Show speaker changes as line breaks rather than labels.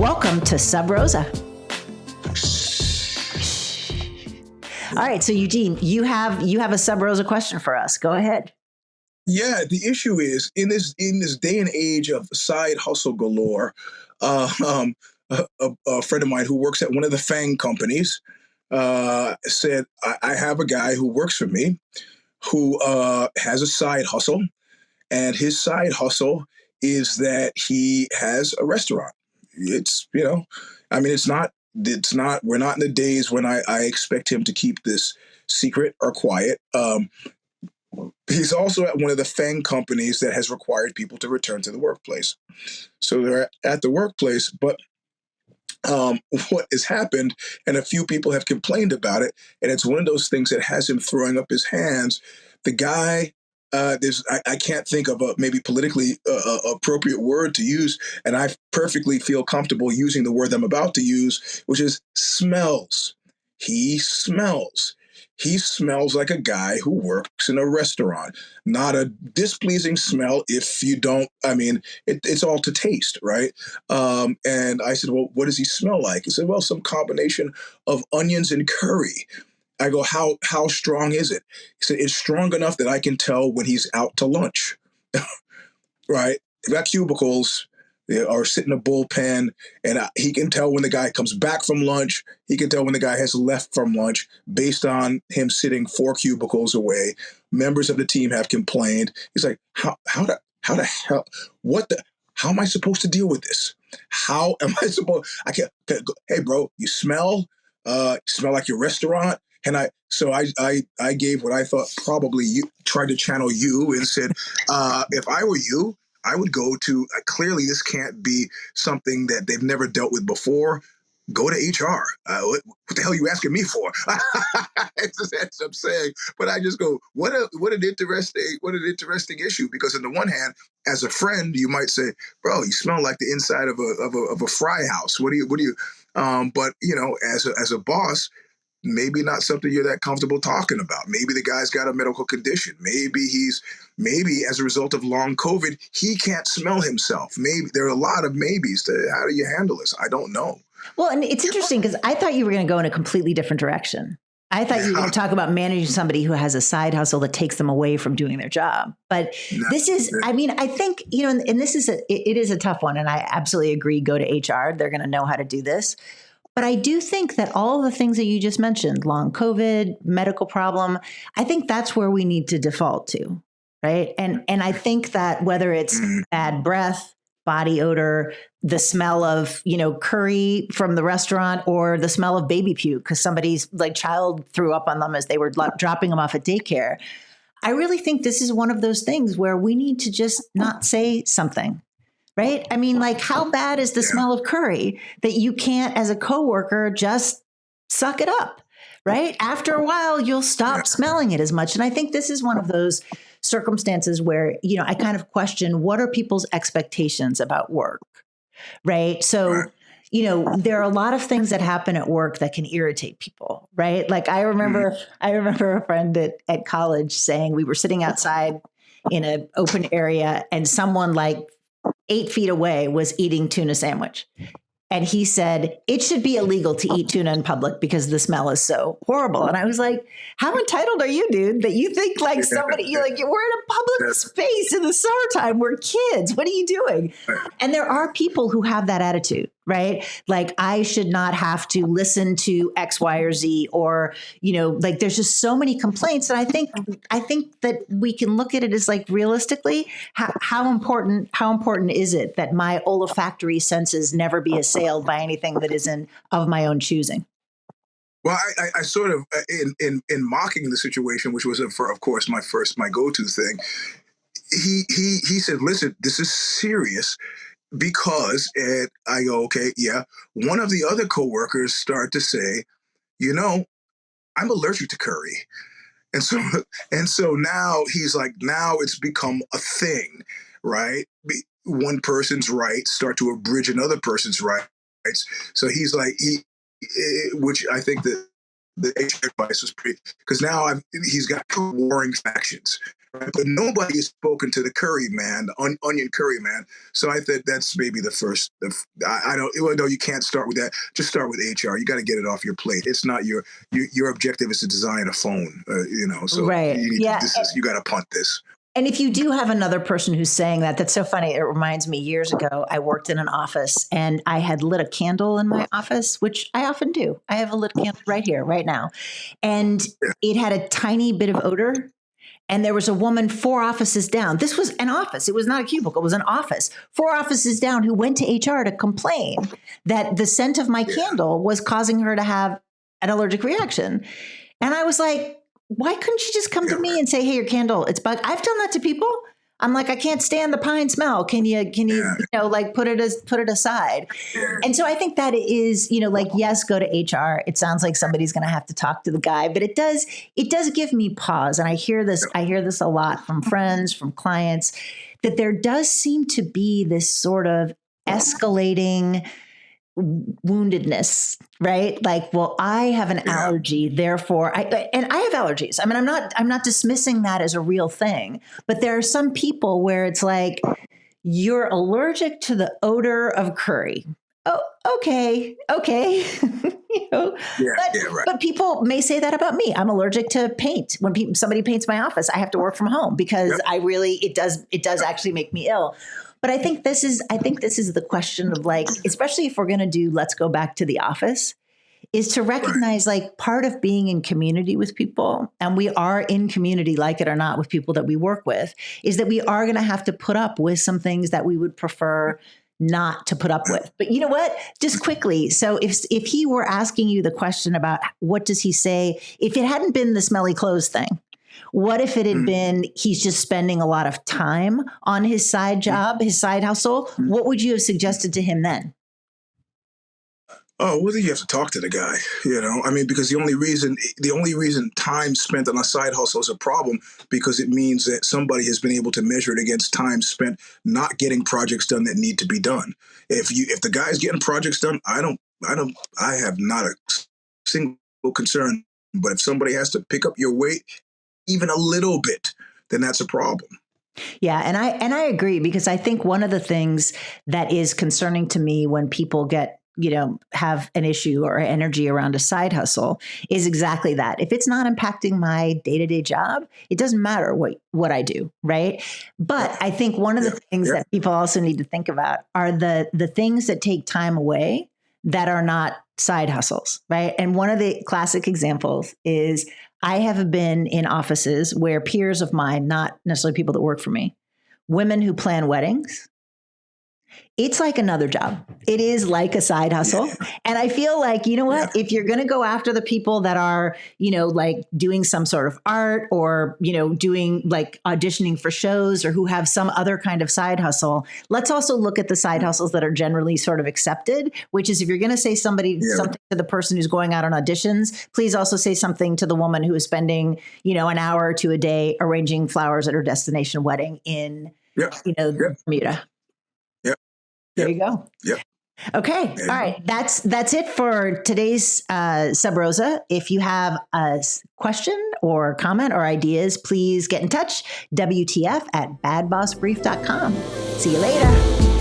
Welcome to Sub Rosa. All right, so Eugene, you have a Sub Rosa question for us. Go ahead.
Yeah, the issue is in this day and age of side hustle galore. A friend of mine who works at one of the FANG companies said, I have a guy who works for me who has a side hustle, and his side hustle is that he has a restaurant. It's, it's not, we're not in the days when I expect him to keep this secret or quiet. He's also at one of the FANG companies that has required people to return to the workplace. So they're at the workplace, but what has happened, and a few people have complained about it, and it's one of those things that has him throwing up his hands. The guy, I can't think of a maybe politically appropriate word to use, and I perfectly feel comfortable using the word I'm about to use, which is smells. He smells. He smells like a guy who works in a restaurant. Not a displeasing smell if you don't, it's all to taste, right? And I said, well, what does he smell like? He said, well, some combination of onions and curry. I go, how strong is it? He said, it's strong enough that I can tell when he's out to lunch, right? They've got cubicles. Or sit in a bullpen, and he can tell when the guy comes back from lunch. He can tell when the guy has left from lunch based on him sitting 4 cubicles away. Members of the team have complained. He's like, how the hell, how am I supposed to deal with this? How am I supposed, hey bro, you smell like your restaurant. And I gave what I thought probably you tried to channel you and said, if I were you, I would go to, clearly this can't be something that they've never dealt with before. Go to HR. What the hell are you asking me for? That's what I'm saying. But I just go, what an interesting issue. Because on the one hand, as a friend, you might say, bro, you smell like the inside of a fry house. What do you? But as a boss, maybe not something you're that comfortable talking about. Maybe the guy's got a medical condition. Maybe as a result of long COVID, he can't smell himself. Maybe there are a lot of maybes. How do you handle this? I don't know.
Well, and it's interesting because I thought you were going to go in a completely different direction. I thought you were going to talk about managing somebody who has a side hustle that takes them away from doing their job. But this is, I think, and this is it is a tough one. And I absolutely agree. Go to HR. They're going to know how to do this. But I do think that all of the things that you just mentioned, long COVID, medical problem, I think that's where we need to default to, right? And I think that whether it's bad breath, body odor, the smell of, curry from the restaurant, or the smell of baby puke because somebody's child threw up on them as they were dropping them off at daycare. I really think this is one of those things where we need to just not say something. Right? How bad is the smell of curry that you can't, as a coworker, just suck it up, right? After a while, you'll stop smelling it as much. And I think this is one of those circumstances where, I kind of question, what are people's expectations about work, right? So, there are a lot of things that happen at work that can irritate people, right? I remember a friend at college saying we were sitting outside in an open area and someone 8 feet away was eating tuna sandwich. And he said, it should be illegal to eat tuna in public because the smell is so horrible. And I was like, how entitled are you, dude, that you think somebody, we're in a public space in the summertime. We're kids. What are you doing? And there are people who have that attitude, right? I should not have to listen to X, Y, or Z, or, there's just so many complaints. And I think that we can look at it as realistically, how important is it that my olfactory senses never be assailed by anything that isn't of my own choosing?
Well, I sort of, in mocking the situation, which was, of course, my go-to thing, he said, listen, this is serious. Because I go, okay, yeah. One of the other coworkers started to say, I'm allergic to curry. And so now he's like, now it's become a thing, right? One person's rights start to abridge another person's rights. So he's like, which I think that the HR advice was pretty, because now he's got two warring factions, right? But nobody has spoken to the curry man, the onion curry man. So I think that's maybe the first. I don't. Well, no, you can't start with that. Just start with HR. You got to get it off your plate. It's not your objective is to design a phone. So
right.
you got to punt this.
And if you do have another person who's saying that, that's so funny. It reminds me, years ago, I worked in an office and I had lit a candle in my office, which I often do. I have a lit candle right here, right now. And it had a tiny bit of odor. And there was a woman 4 offices down. This was an office. It was not a cubicle. It was an office. 4 offices down who went to HR to complain that the scent of my candle was causing her to have an allergic reaction. And I was like, why couldn't she just come to me and say, hey, your candle, it's bug? I've done that to people. I'm like, I can't stand the pine smell. Can you put it aside? And so I think that is, yes, go to HR. It sounds like somebody's going to have to talk to the guy, but it does give me pause. And I hear this a lot from friends, from clients, that there does seem to be this sort of escalating woundedness, right? Like, well, I have an allergy, therefore I have allergies. I mean, I'm not dismissing that as a real thing, but there are some people where it's like, you're allergic to the odor of curry. Oh, okay. But people may say that about me. I'm allergic to paint. When somebody paints my office, I have to work from home because it does actually make me ill. But I think this is the question of, like, especially if we're going to do, let's go back to the office, is to recognize like part of being in community with people, and we are in community, like it or not, with people that we work with, is that we are going to have to put up with some things that we would prefer not to put up with. But you know what? Just quickly. So if he were asking you the question about what does he say, if it hadn't been the smelly clothes thing, what if it had been he's just spending a lot of time on his side job, his side hustle? What would you have suggested to him then?
Oh, well, then you have to talk to the guy, I mean, because the only reason time spent on a side hustle is a problem, because it means that somebody has been able to measure it against time spent not getting projects done that need to be done. If the guy's getting projects done, I have not a single concern. But if somebody has to pick up your weight even a little bit, then that's a problem.
Yeah. And I agree, because I think one of the things that is concerning to me when people have an issue or energy around a side hustle is exactly that. If it's not impacting my day-to-day job, it doesn't matter what I do. Right. But I think one of the things that people also need to think about are the things that take time away that are not side hustles. Right. And one of the classic examples is, I have been in offices where peers of mine, not necessarily people that work for me, women who plan weddings, it's like another job. It is like a side hustle. And I feel like, you know what, if you're going to go after the people that are, like doing some sort of art or, doing like auditioning for shows or who have some other kind of side hustle, let's also look at the side hustles that are generally sort of accepted, which is if you're going to say something to the person who's going out on auditions, please also say something to the woman who is spending, an hour or two a day arranging flowers at her destination wedding in, Bermuda. There you go.
Yep.
Okay. All right. That's it for today's Sub Rosa. If you have a question or comment or ideas, please get in touch. WTF@badbossbrief.com. See you later.